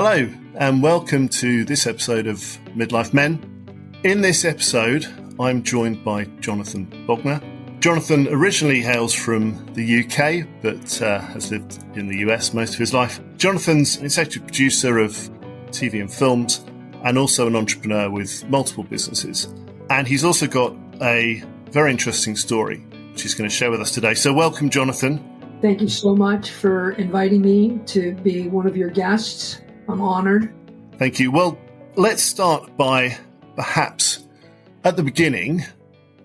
Hello, and welcome to this episode of Midlife Men. In this episode, I'm joined by Jonathan Bogner. Jonathan originally hails from the UK, but has lived in the US most of his life. Jonathan's an executive producer of TV and films, and also an entrepreneur with multiple businesses. And he's also got a very interesting story, which he's going to share with us today. So welcome, Jonathan. Thank you so much for inviting me to be one of your guests. I'm honored. Thank you. Well, let's start by perhaps at the beginning,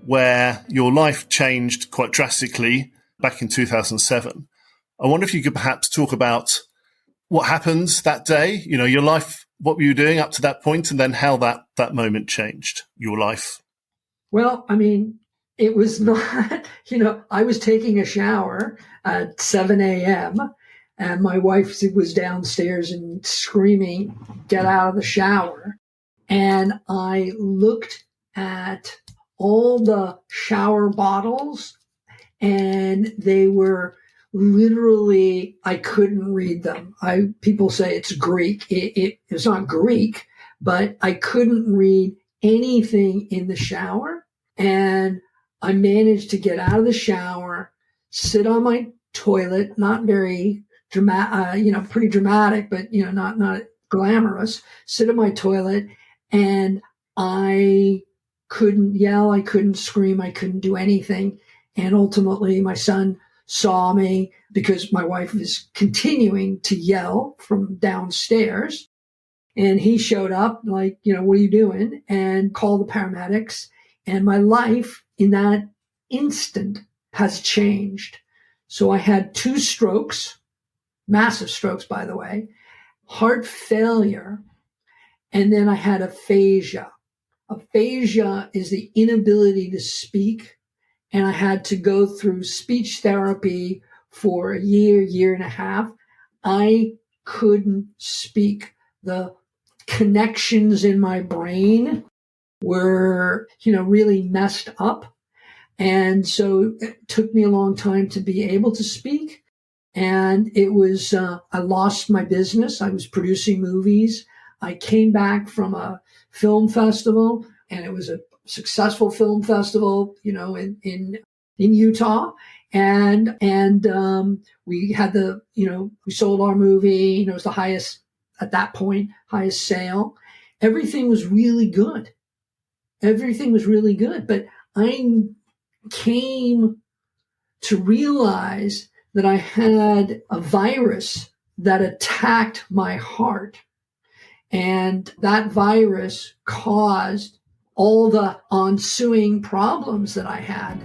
where your life changed quite drastically back in 2007. I wonder if you could perhaps talk about what happened that day, your life, what were you doing up to that point, and then how that moment changed your life. Well, it was not, I was taking a shower at 7 a.m. and my wife was downstairs and screaming, "Get out of the shower." And I looked at all the shower bottles and they were literally, I couldn't read them. People say it's Greek. It's not Greek, but I couldn't read anything in the shower. And I managed to get out of the shower, sit on my toilet, not very dramatic, pretty dramatic, but, not glamorous, sit on my toilet. And I couldn't yell, I couldn't scream, I couldn't do anything. And ultimately my son saw me because my wife was continuing to yell from downstairs. And he showed up like, "What are you doing?" and called the paramedics. And my life in that instant has changed. So I had 2 strokes, massive strokes, by the way, heart failure, and then I had aphasia. Aphasia is the inability to speak, and I had to go through speech therapy for a year and a half. I couldn't speak. The connections in my brain were, really messed up. And so it took me a long time to be able to speak. And it was, I lost my business. I was producing movies. I came back from a film festival, and it was a successful film festival, in Utah. And we had we sold our movie, it was the highest, at that point, highest sale. Everything was really good. But I came to realize that I had a virus that attacked my heart. And that virus caused all the ensuing problems that I had.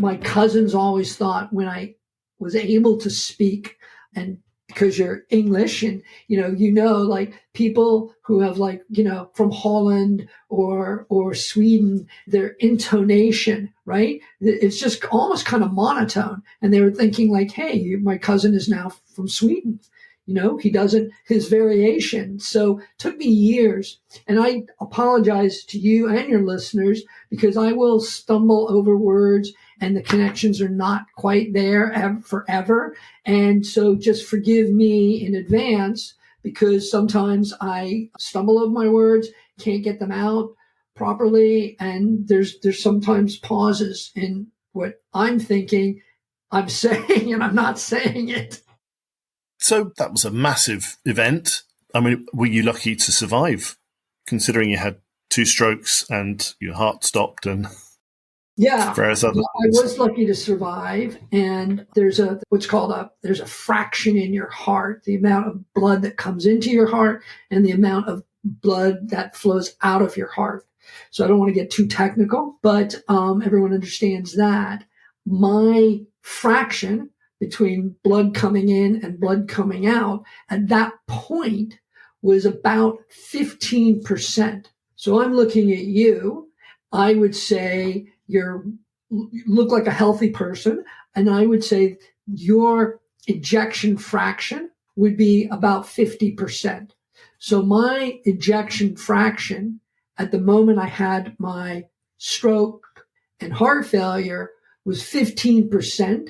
My cousins always thought when I was able to speak, and because you're English and, like people who have from Holland or Sweden, their intonation, right? It's just almost kind of monotone. And they were thinking like, hey, my cousin is now from Sweden. He doesn't, his variation. So it took me years. And I apologize to you and your listeners because I will stumble over words and the connections are not quite there forever. And so just forgive me in advance because sometimes I stumble over my words, can't get them out properly. And there's sometimes pauses in what I'm thinking, I'm saying, and I'm not saying it. So that was a massive event. Were you lucky to survive, considering you had 2 strokes and your heart stopped and various other things? I was lucky to survive. And there's there's a fraction in your heart, the amount of blood that comes into your heart and the amount of blood that flows out of your heart. So I don't want to get too technical, but everyone understands that. My fraction between blood coming in and blood coming out at that point was about 15%. So I'm looking at you. I would say you look like a healthy person. And I would say your ejection fraction would be about 50%. So my ejection fraction at the moment I had my stroke and heart failure was 15%.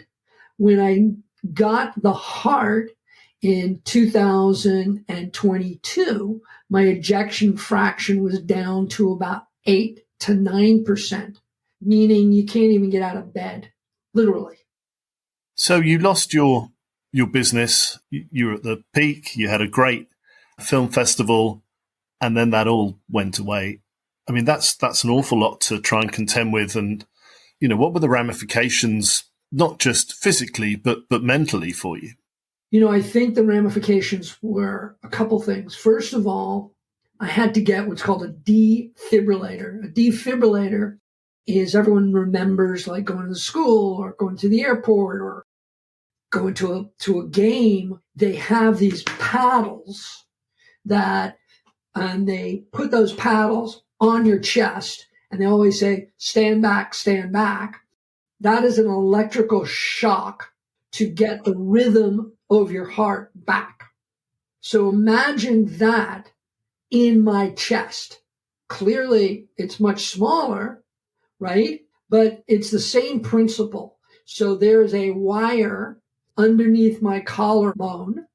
When I got the heart in 2022, my ejection fraction was down to about 8 to 9%, meaning you can't even get out of bed, literally. So you lost your business. You were at the peak. You had a great film festival, and then that all went away. I mean, that's an awful lot to try and contend with. And, what were the ramifications, not just physically, but mentally for you? I think the ramifications were a couple things. First of all, I had to get what's called a defibrillator. A defibrillator is, everyone remembers, like going to school or going to the airport or going to a game. They have these paddles and they put those paddles on your chest, and they always say, stand back, stand back. That is an electrical shock to get the rhythm of your heart back. So imagine that in my chest. Clearly, it's much smaller, right? But it's the same principle. So there's a wire underneath my collarbone,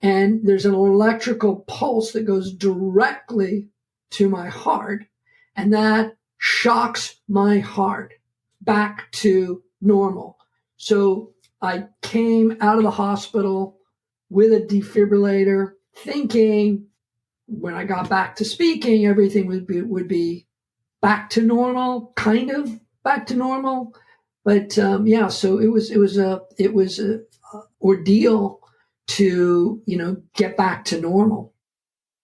and there's an electrical pulse that goes directly to my heart, and that shocks my heart back to normal. So I came out of the hospital with a defibrillator, thinking when I got back to speaking, everything would be back to normal, kind of back to normal. But so it was a ordeal to get back to normal.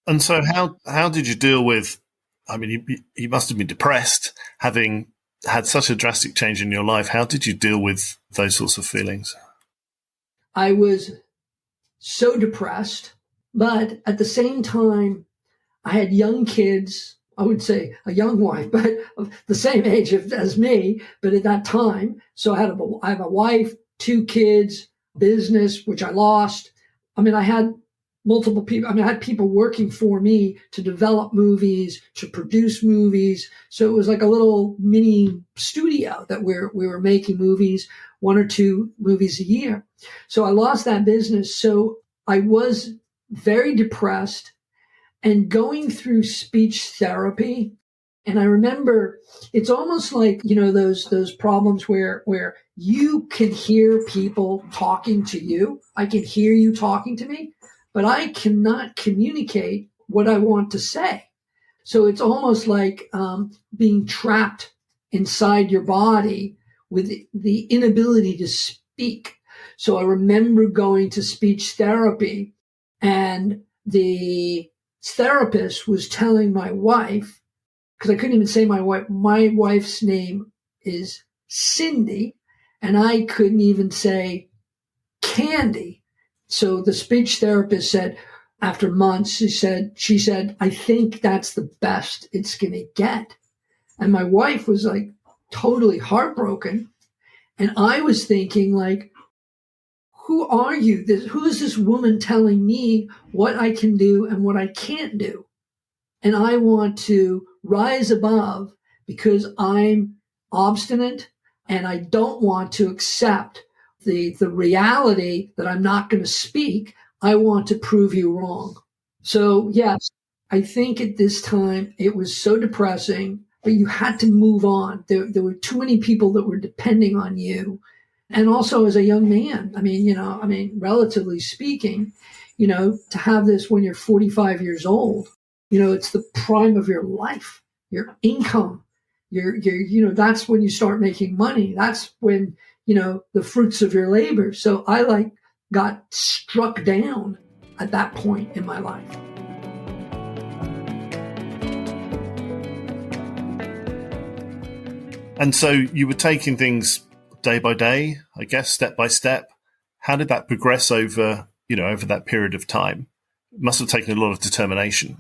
And so how did you deal with? I mean, you must have been depressed, having had such a drastic change in your life. How did you deal with those sorts of feelings? I was so depressed, but at the same time, I had young kids. I would say a young wife, but of the same age as me, but at that time. So I have a wife, 2 kids, business, which I lost. I mean, I had multiple people. I mean, I had people working for me to develop movies, to produce movies. So it was like a little mini studio that we were making movies, 1 or 2 movies a year. So I lost that business. So I was very depressed and going through speech therapy. And I remember it's almost like, those problems where you can hear people talking to you. I can hear you talking to me, but I cannot communicate what I want to say. So it's almost like being trapped inside your body with the inability to speak. So I remember going to speech therapy, and the therapist was telling my wife, because I couldn't even say my wife's name is Cindy, and I couldn't even say Candy. So the speech therapist said, after months, she said, I think that's the best it's going to get. And my wife was like totally heartbroken. And I was thinking, like, who are you? Who is this woman telling me what I can do and what I can't do? And I want to rise above because I'm obstinate and I don't want to accept the reality that I'm not going to speak. I want to prove you wrong. So yes, I think at this time it was so depressing, but you had to move on. There were too many people that were depending on you. And also as a young man, relatively speaking, to have this when you're 45 years old, it's the prime of your life, your income, that's when you start making money. That's when, the fruits of your labor. So I got struck down at that point in my life. And so you were taking things day by day, I guess, step by step. How did that progress over that period of time? It must have taken a lot of determination.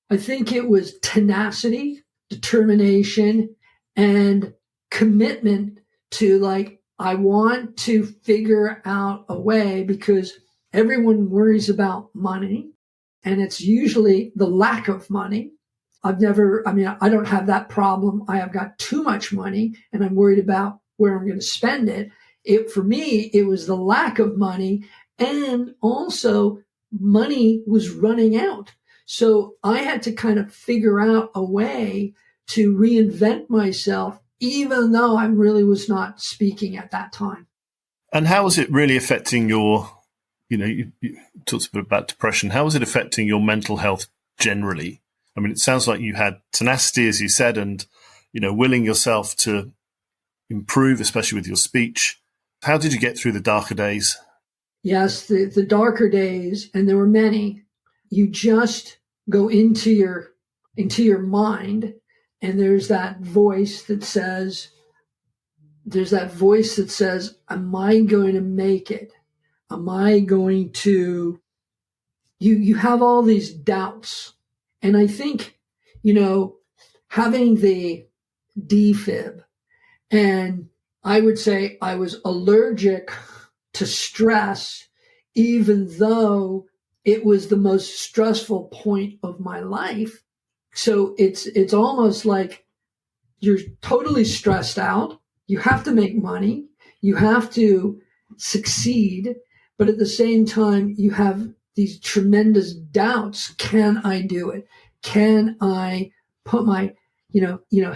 I think it was tenacity, determination, and commitment to I want to figure out a way, because everyone worries about money, and it's usually the lack of money. I don't have that problem. I have got too much money and I'm worried about where I'm going to spend it. For me, it was the lack of money, and also money was running out. So I had to kind of figure out a way to reinvent myself, even though I really was not speaking at that time. And how was it really affecting your, you talked a bit about depression. How was it affecting your mental health generally? I mean, it sounds like you had tenacity, as you said, and, willing yourself to improve, especially with your speech. How did you get through the darker days? Yes, the darker days, and there were many. You just go into your mind, and there's that voice that says, am I going to make it? Am I going to, you have all these doubts. And I think, having the defib, and I would say I was allergic to stress, even though it was the most stressful point of my life. So it's almost like you're totally stressed out. You have to make money. You have to succeed. But at the same time, you have these tremendous doubts. Can I do it? Can I put my,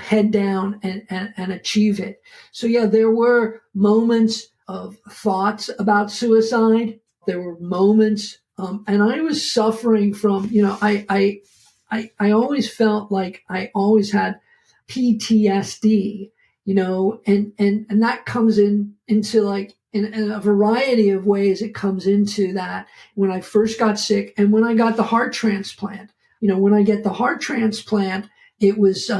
head down and achieve it? So yeah, there were moments of thoughts about suicide. There were moments, and I was suffering from, I always felt like I always had PTSD, and that comes into like in a variety of ways. It comes into that when I first got sick and when I got the heart transplant. When I get the heart transplant, it was,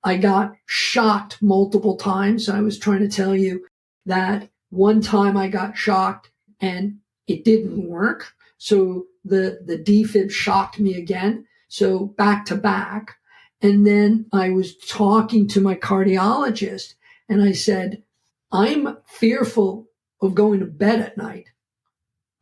I got shocked multiple times. I was trying to tell you that one time I got shocked and it didn't work. So the defib shocked me again. So back to back. And then I was talking to my cardiologist and I said, I'm fearful of going to bed at night.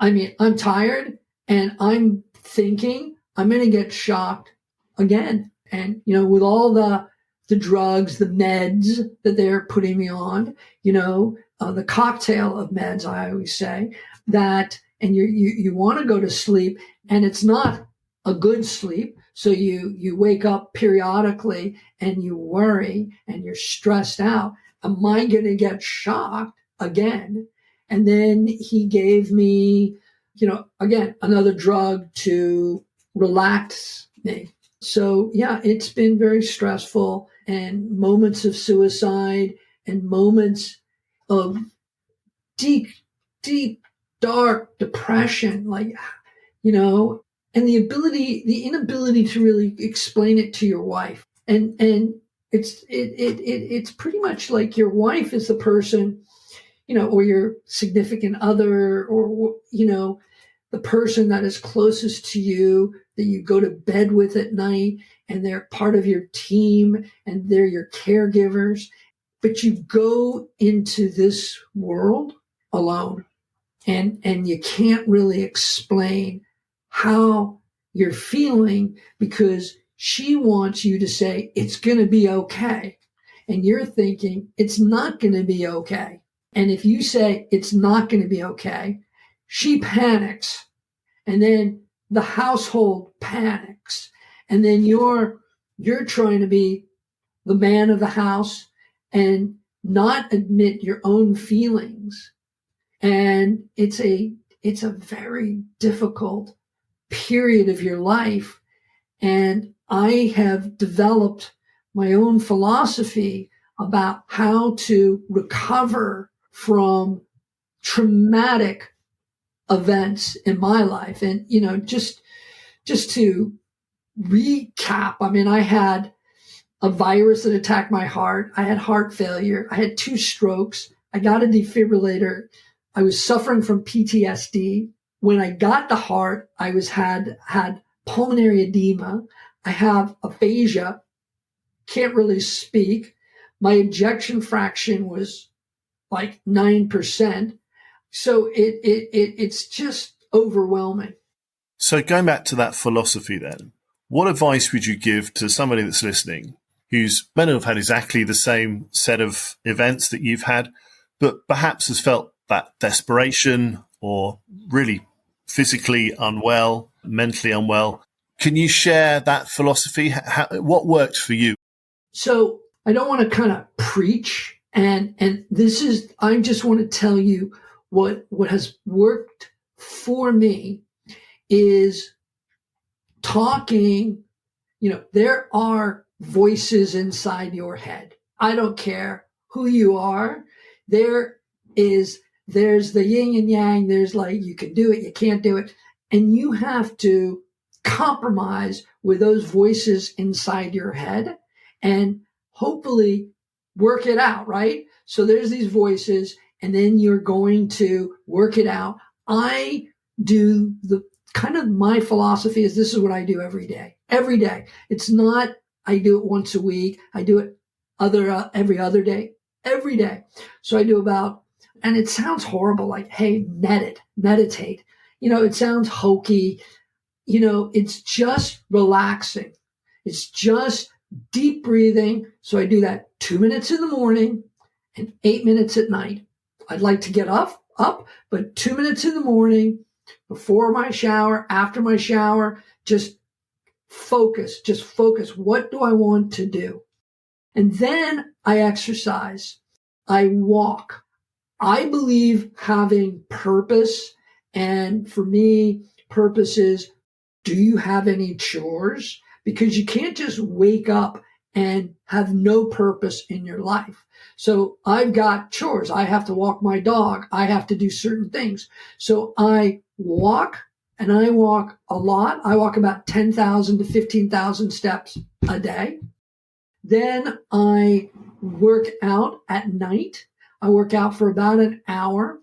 I mean, I'm tired and I'm thinking I'm going to get shocked again. And, with all the drugs, the meds that they're putting me on, the cocktail of meds, I always say that, and you want to go to sleep and it's not a good sleep. So you wake up periodically and you worry and you're stressed out. Am I going to get shocked again? And then he gave me, again, another drug to relax me. So yeah, it's been very stressful, and moments of suicide and moments of deep, deep, dark depression, like, and the inability to really explain it to your wife. And it's pretty much like your wife is the person, or your significant other, or, the person that is closest to you, that you go to bed with at night, and they're part of your team and they're your caregivers. But you go into this world alone, and you can't really explain how you're feeling, because she wants you to say it's going to be okay. And you're thinking it's not going to be okay. And if you say it's not going to be okay, she panics. And then the household panics. And then you're trying to be the man of the house and not admit your own feelings. And it's a very difficult period of your life. And I have developed my own philosophy about how to recover from traumatic events in my life. And, just to recap, I mean, I had a virus that attacked my heart. I had heart failure. I had 2 strokes. I got a defibrillator. I was suffering from PTSD. When I got the heart, I had pulmonary edema. I have aphasia, can't really speak. My ejection fraction was like 9%. So it's just overwhelming. So going back to that philosophy then, what advice would you give to somebody that's listening who's may not have had exactly the same set of events that you've had, but perhaps has felt that desperation or really physically unwell, mentally unwell. Can you share that philosophy? What worked for you? So I don't want to kind of preach, and this is, I just want to tell you what has worked for me is talking. There are voices inside your head. I don't care who you are. There's the yin and yang. There's like, you can do it, you can't do it. And you have to compromise with those voices inside your head and hopefully work it out, right? So there's these voices, and then you're going to work it out. I do my philosophy is this is what I do every day. Every day. It's not, I do it once a week. I do it every other day, every day. So I do about, and it sounds horrible, like, hey, meditate. It sounds hokey. It's just relaxing. It's just deep breathing. So I do that 2 minutes in the morning and 8 minutes at night. I'd like to get up, but 2 minutes in the morning, before my shower, after my shower, just focus. What do I want to do? And then I exercise. I walk. I believe having purpose. And for me, purpose is, do you have any chores? Because you can't just wake up and have no purpose in your life. So I've got chores. I have to walk my dog. I have to do certain things. So I walk, and I walk a lot. I walk about 10,000 to 15,000 steps a day. Then I work out at night. I work out for about an hour.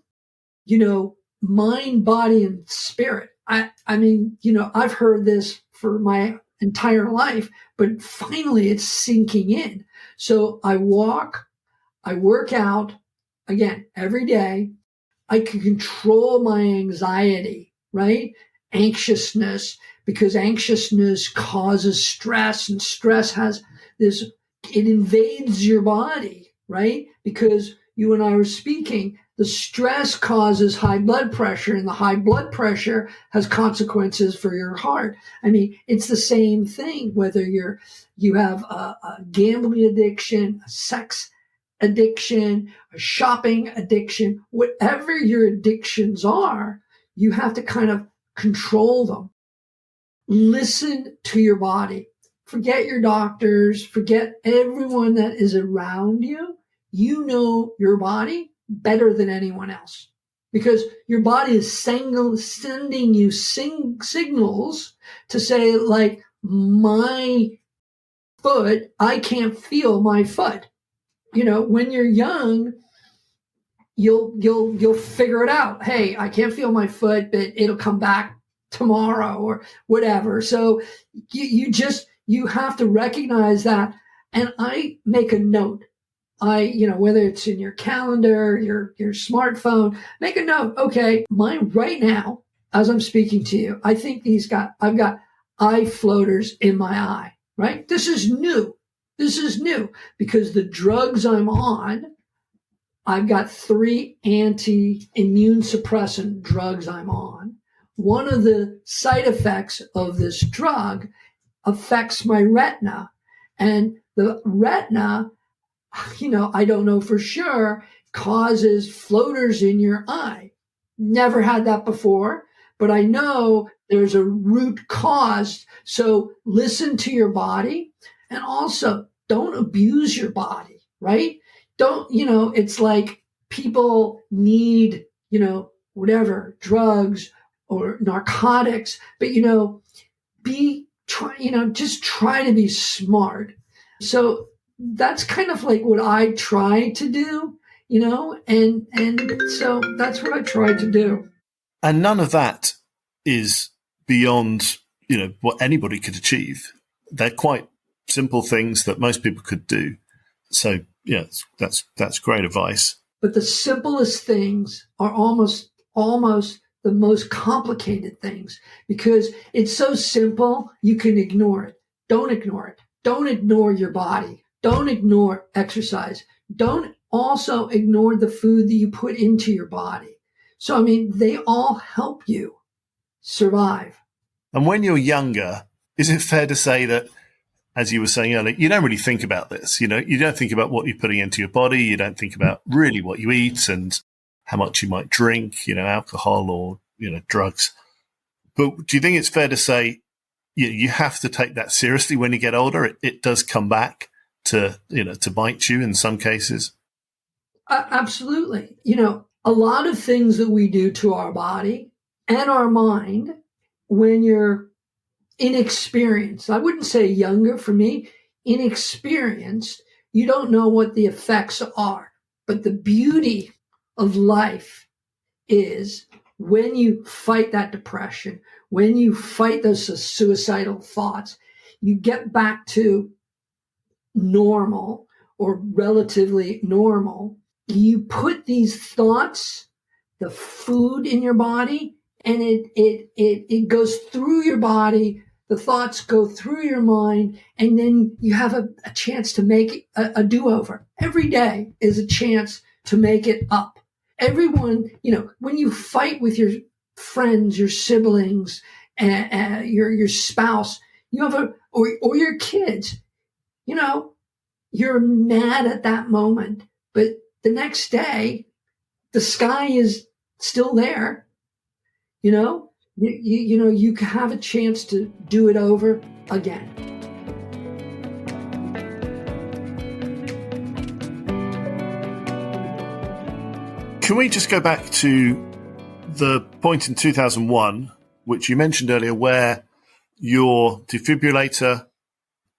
Mind, body, and spirit. I mean, I've heard this for my entire life, but finally it's sinking in. So I walk, I work out, again, every day. I can control my anxiety, right? Anxiousness, because anxiousness causes stress, and stress has this, it invades your body, right? Because you and I were speaking, the stress causes high blood pressure, and the high blood pressure has consequences for your heart. I mean, it's the same thing, whether you have a gambling addiction, a sex addiction, a shopping addiction, whatever your addictions are, you have to kind of control them. Listen to your body. Forget your doctors, forget everyone that is around you. You know your body better than anyone else, because your body is sending you signals to say, like, my foot, I can't feel my foot. When you're young, you'll figure it out. Hey, I can't feel my foot, but it'll come back tomorrow or whatever. So you have to recognize that. And I make a note. Whether it's in your calendar, your smartphone, make a note. Okay, mine right now, as I'm speaking to you, I think I've got eye floaters in my eye, right? This is new because the drugs I'm on, I've got 3 anti-immune suppressant drugs I'm on. One of the side effects of this drug affects my retina, and the retina, I don't know for sure, causes floaters in your eye. Never had that before, but I know there's a root cause. So listen to your body, and also don't abuse your body, right? Don't, it's like people need, whatever, drugs or narcotics, but, just try to be smart. So that's kind of like what I try to do, and so that's what I try to do. And none of that is beyond, what anybody could achieve. They're quite simple things that most people could do. So, yeah, that's great advice. But the simplest things are almost the most complicated things, because it's so simple, you can ignore it. Don't ignore it. Don't ignore your body. Don't ignore exercise. Don't also ignored the food that you put into your body. So, I mean, they all help you survive. And when you're younger, is it fair to say that, as you were saying earlier, you don't really think about this? You don't think about what you're putting into your body. You don't think about really what you eat and how much you might drink, alcohol or, drugs. But do you think it's fair to say you have to take that seriously when you get older? It does come back to bite you in some cases. Absolutely. A lot of things that we do to our body and our mind when you're inexperienced, I wouldn't say younger for me, inexperienced, you don't know what the effects are. But the beauty of life is when you fight that depression, when you fight those suicidal thoughts, you get back to normal or relatively normal. You put these thoughts, the food in your body, and it goes through your body. The thoughts go through your mind, and then you have a chance to make a do-over. Every day is a chance to make it up. Everyone, when you fight with your friends, your siblings, your spouse, you have or your kids, you're mad at that moment, but the next day, the sky is still there. You have a chance to do it over again. Can we just go back to the point in 2001, which you mentioned earlier, where your defibrillator,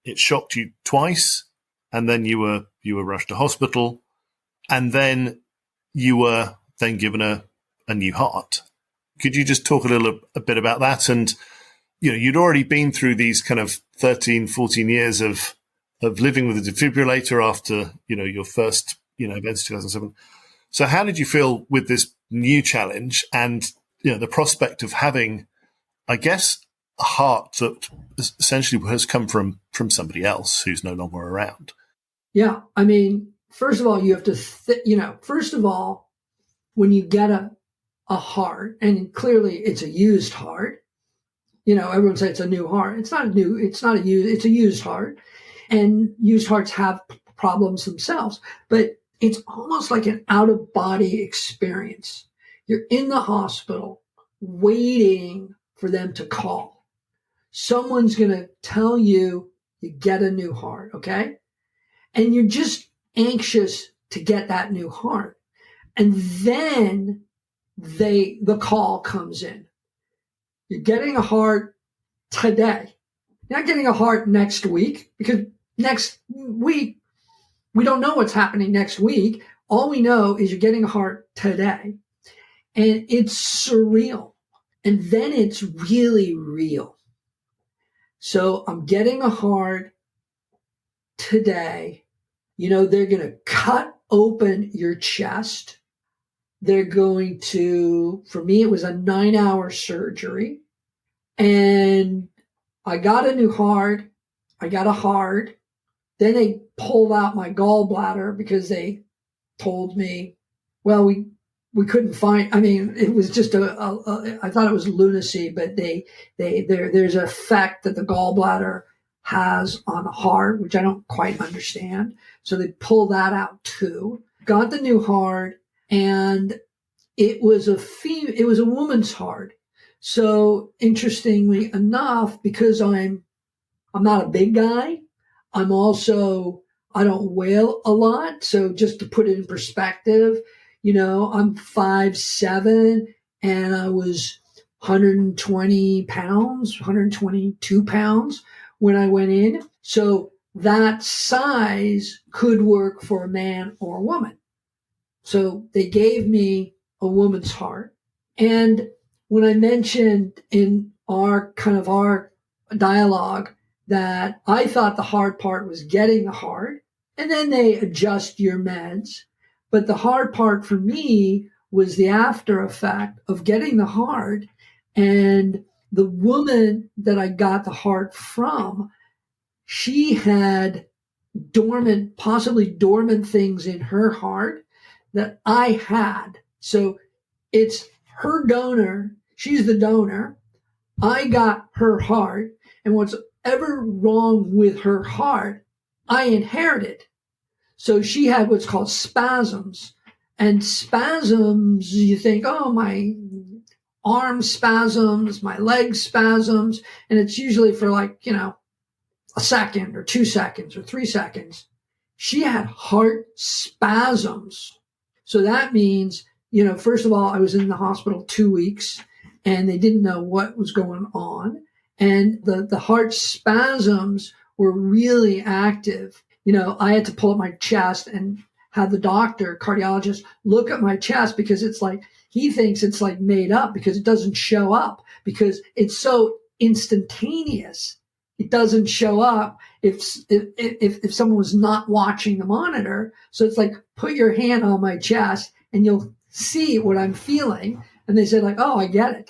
it shocked you twice, and then you were rushed to hospital, and then you were then given a new heart. Could you just talk a bit about that? And, you'd already been through these kind of 13, 14 years of living with a defibrillator after, your first, events 2007. So how did you feel with this new challenge and, the prospect of having, I guess, a heart that essentially has come from somebody else who's no longer around? Yeah. I mean, first of all, you have to, first of all, when you get a heart, and clearly it's a used heart, everyone says it's a new heart. It's not new. It's not it's a used heart, and used hearts have problems themselves, but it's almost like an out-of-body experience. You're in the hospital waiting for them to call. Someone's going to tell you get a new heart, okay? And you're just anxious to get that new heart. And then the call comes in. You're getting a heart today. You're not getting a heart next week, because next week, we don't know what's happening next week. All we know is you're getting a heart today. And it's surreal. And then it's really real. So I'm getting a heart today. They're going to cut open your chest. They're going to, for me, it was a 9-hour surgery. And I got a new heart. I got a heart. Then they pulled out my gallbladder because they told me, well, we couldn't find, it was just I thought it was lunacy, but there's an effect that the gallbladder has on the heart, which I don't quite understand. So they pulled that out too. Got the new heart, and it was a woman's heart. So interestingly enough, because I'm not a big guy, I don't weigh a lot. So just to put it in perspective, I'm 5'7", and I was 120 pounds, 122 pounds when I went in. So that size could work for a man or a woman. So they gave me a woman's heart. And when I mentioned in our dialogue that I thought the hard part was getting the heart, and then they adjust your meds. But the hard part for me was the after effect of getting the heart. And the woman that I got the heart from, she had dormant, possibly dormant things in her heart that I had. So it's her donor. She's the donor. I got her heart. And what's ever wrong with her heart, I inherited. So she had what's called spasms. And spasms, you think, oh, my arm spasms, my leg spasms. And it's usually for like, a second or 2 seconds or 3 seconds. She had heart spasms. So that means, first of all, I was in the hospital 2 weeks and they didn't know what was going on. And the heart spasms were really active. I had to pull up my chest and have the doctor, cardiologist, look at my chest because it's like, he thinks it's like made up because it doesn't show up because it's so instantaneous. It doesn't show up if someone was not watching the monitor. So it's like, put your hand on my chest and you'll see what I'm feeling. And they said like, oh, I get it.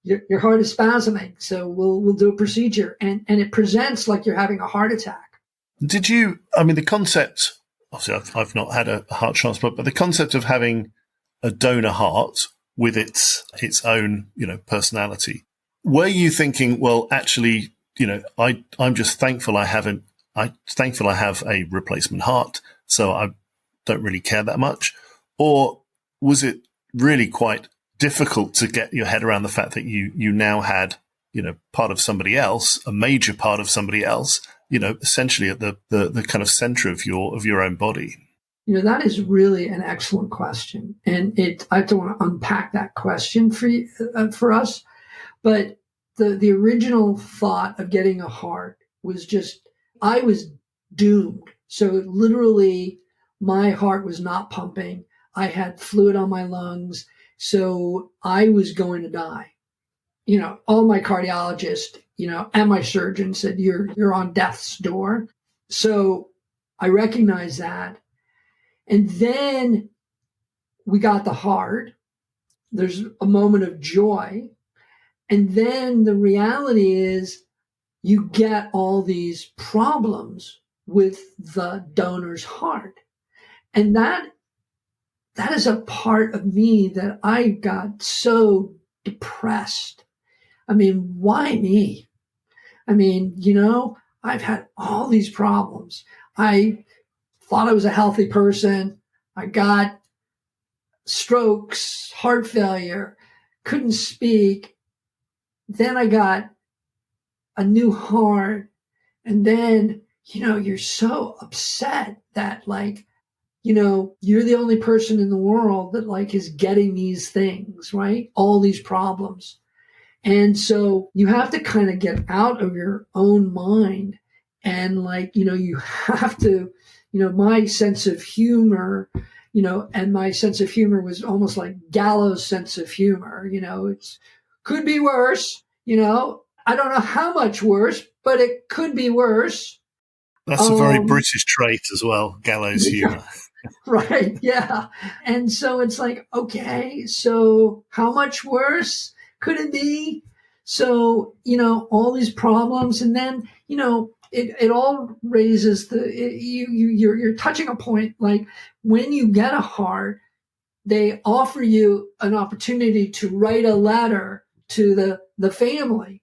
Your heart is spasming. So we'll do a procedure. And it presents like you're having a heart attack. The concept, obviously I've not had a heart transplant, but the concept of having a donor heart with its own, personality. Were you thinking, well, actually, I'm just thankful I have a replacement heart, so I don't really care that much? Or was it really quite difficult to get your head around the fact that you now had, part of somebody else, a major part of somebody else, essentially at the kind of center of your own body? That is really an excellent question. And I don't want to unpack that question for us. But the original thought of getting a heart was just, I was doomed. So literally my heart was not pumping. I had fluid on my lungs. So I was going to die. All my cardiologists, and my surgeon said, you're on death's door. So I recognized that. And then we got the heart. There's a moment of joy. And then the reality is you get all these problems with the donor's heart. And that is a part of me that I got so depressed. Why me? I've had all these problems. I thought I was a healthy person. I got strokes, heart failure, couldn't speak. Then I got a new heart. And then, you're so upset that you're the only person in the world that is getting these things, right? All these problems. And so you have to kind of get out of your own mind and you have to, my sense of humor, and my sense of humor was almost like gallows sense of humor, it's could be worse, I don't know how much worse, but it could be worse. That's a very British trait as well, gallows humor. Right. Yeah. And so it's like, okay, so how much worse could it be? So, all these problems. And then, it all raises you're touching a point. Like when you get a heart, they offer you an opportunity to write a letter to the family.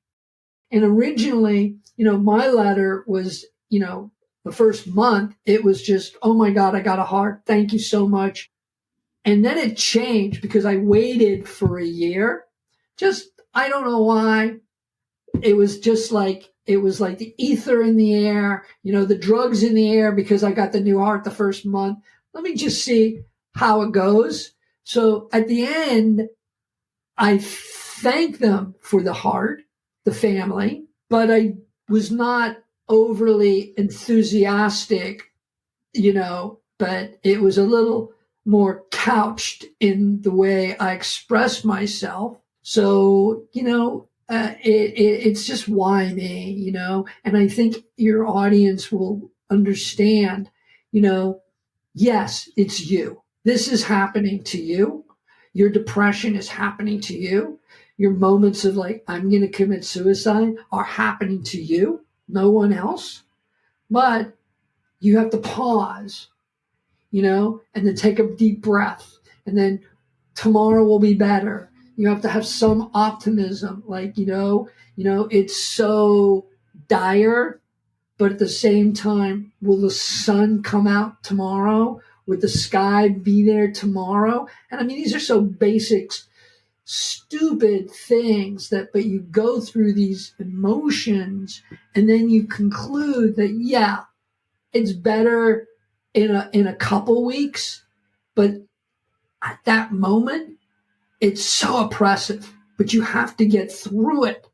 And originally, my letter was, the first month, it was just, oh my God, I got a heart. Thank you so much. And then it changed because I waited for a year. I don't know why. It was like the ether in the air, the drugs in the air because I got the new heart the first month. Let me just see how it goes. So at the end, I thank them for the heart, the family, but I was not overly enthusiastic, but it was a little more couched in the way I expressed myself. So, it's just why me, and I think your audience will understand, yes, it's you. This is happening to you. Your depression is happening to you. Your moments of I'm going to commit suicide are happening to you. No one else. But you have to pause, and then take a deep breath. And then tomorrow will be better. You have to have some optimism. It's so dire, but at the same time, will the sun come out tomorrow? Would the sky be there tomorrow? And I mean, these are so basic, stupid things but you go through these emotions and then you conclude that, yeah, it's better in a couple weeks, but at that moment, it's so oppressive, but you have to get through it.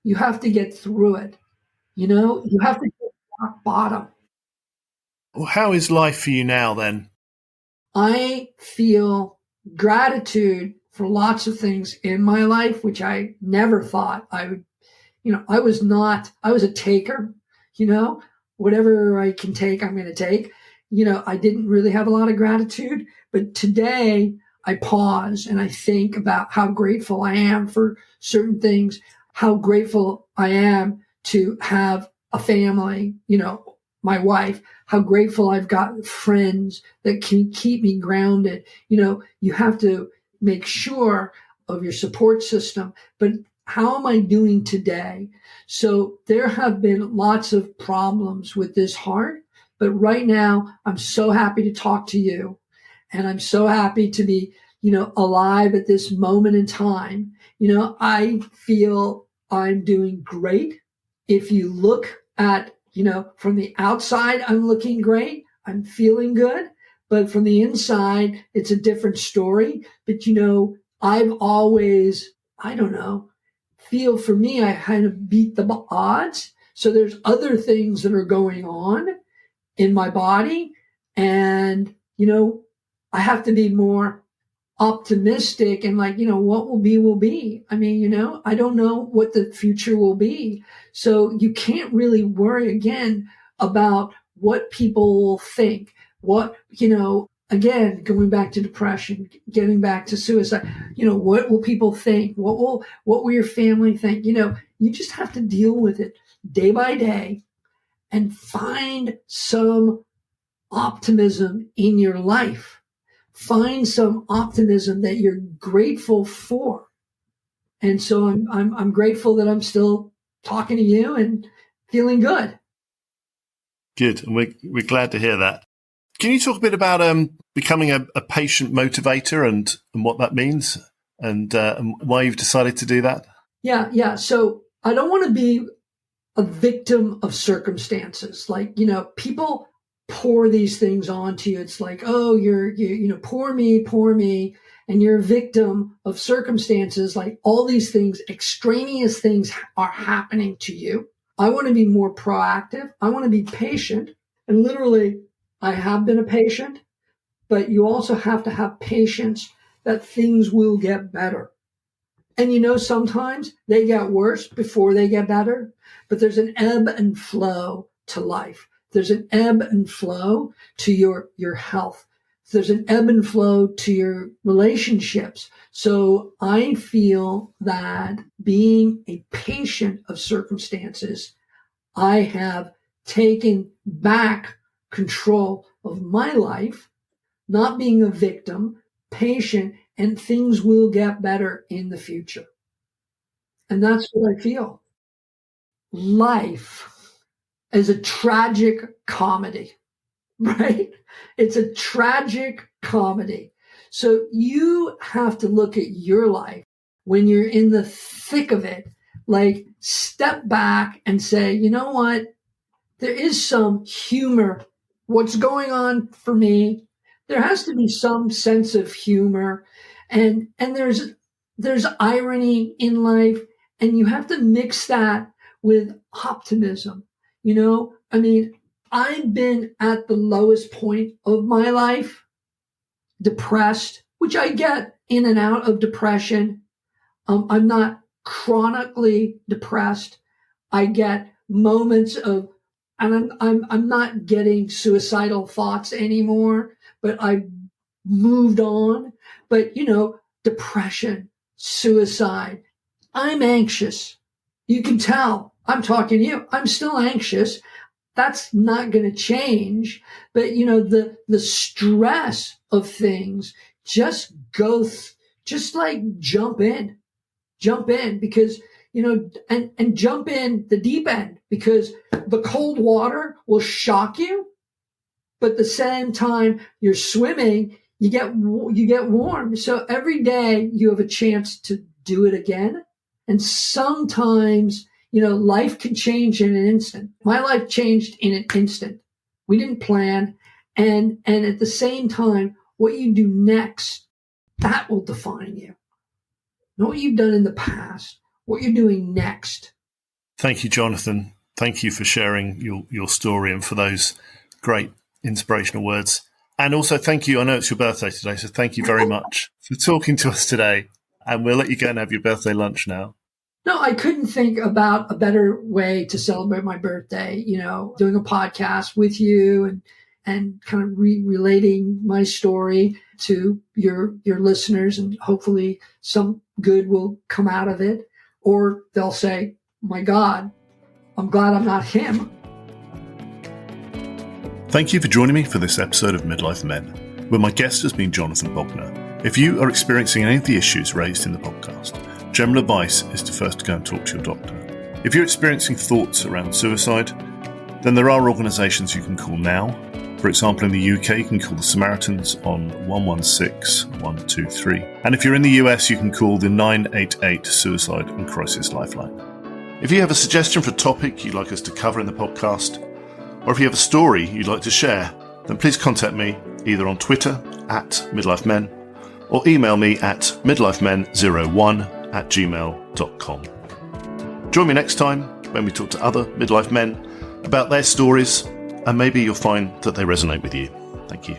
You have to get through it. You have to get rock bottom. Well, how is life for you now then? I feel gratitude for lots of things in my life, which I never thought I would. I was a taker, whatever I can take, I'm going to take. I didn't really have a lot of gratitude, but today I pause and I think about how grateful I am for certain things, how grateful I am to have a family, my wife, how grateful I've got friends that can keep me grounded. You have to make sure of your support system, but how am I doing today? So there have been lots of problems with this heart, but right now I'm so happy to talk to you, and I'm so happy to be, alive at this moment in time. I feel I'm doing great. If you look at, from the outside, I'm looking great. I'm feeling good. But from the inside, it's a different story. But, I've always, feel for me, I kind of beat the odds. So there's other things that are going on in my body. And, I have to be more optimistic and what will be, will be. I mean, I don't know what the future will be. So you can't really worry again about what people will think, again, going back to depression, getting back to suicide, what will people think? What will your family think? You just have to deal with it day by day and find some optimism in your life. Find some optimism that you're grateful for. And so I'm grateful that I'm still talking to you and feeling good. Good. And we're glad to hear that. Can you talk a bit about becoming a patient motivator and what that means and why you've decided to do that? Yeah. So I don't want to be a victim of circumstances. People pour these things onto you. It's like, oh, you're poor me, and you're a victim of circumstances. Like all these things, extraneous things are happening to you. I want to be more proactive. I want to be patient. And literally, I have been a patient, but you also have to have patience that things will get better. And sometimes they get worse before they get better, but there's an ebb and flow to life. There's an ebb and flow to your health. There's an ebb and flow to your relationships. So I feel that being a patient of circumstances, I have taken back control of my life, not being a victim, patient, and things will get better in the future. And that's what I feel. Life is a tragic comedy, right? It's a tragic comedy. So you have to look at your life when you're in the thick of it, like step back and say, you know what? There is some humor. What's going on for me? There has to be some sense of humor, and there's irony in life, and you have to mix that with optimism. I mean, I've been at the lowest point of my life, depressed, which I get in and out of depression. I'm not chronically depressed. I get moments of, and I'm not getting suicidal thoughts anymore, but I've moved on. But depression, suicide. I'm anxious. You can tell I'm talking to you. I'm still anxious. That's not going to change. But, the stress of things, just just like jump in because, and jump in the deep end, because the cold water will shock you. But at the same time you're swimming, you get warm. So every day you have a chance to do it again. And sometimes, life can change in an instant. My life changed in an instant. We didn't plan. And at the same time, what you do next, that will define you. Not what you've done in the past, what you're doing next. Thank you, Jonathan. Thank you for sharing your story and for those great inspirational words. And also thank you. I know it's your birthday today, so thank you very much for talking to us today. And we'll let you go and have your birthday lunch now. No, I couldn't think about a better way to celebrate my birthday, doing a podcast with you and kind of relating my story to your listeners, and hopefully some good will come out of it. Or they'll say, my God, I'm glad I'm not him. Thank you for joining me for this episode of Midlife Men, where my guest has been Jonathan Bogner. If you are experiencing any of the issues raised in the podcast, general advice is to first go and talk to your doctor. If you're experiencing thoughts around suicide, then there are organisations you can call now. For example, in the UK, you can call the Samaritans on 116 123. And if you're in the US, you can call the 988 Suicide and Crisis Lifeline. If you have a suggestion for a topic you'd like us to cover in the podcast, or if you have a story you'd like to share, then please contact me either on Twitter @MidlifeMen or email me at midlifemen01@gmail.com. Join me next time when we talk to other midlife men about their stories, and maybe you'll find that they resonate with you. Thank you.